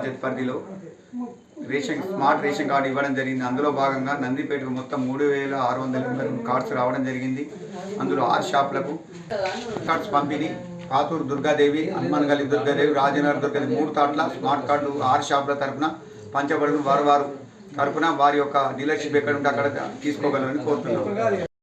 పంచాయత్ పరిధిలో smart ration card ఇవ్వడం జరిగింది. అందులో భాగంగా నందిపేటకు మొత్తం 3682 కార్డ్స్ రావడం జరిగింది. అందులో 6 షాపులకు కార్డ్స్ పంపిణీ. పాతూరు దుర్గాదేవి, హనుమాన్గల్లి దుర్గాదేవి, రాజనగర్ దుర్గాదేవి 3 తాట్ల స్మార్ట్ కార్డులు 6 షాపుల తరఫున పంచబడును. వారు తరఫున వారి యొక్క డీలర్షిప్ ఎక్కడ ఉంటే అక్కడ తీసుకోగలరని కోరుతున్నాం.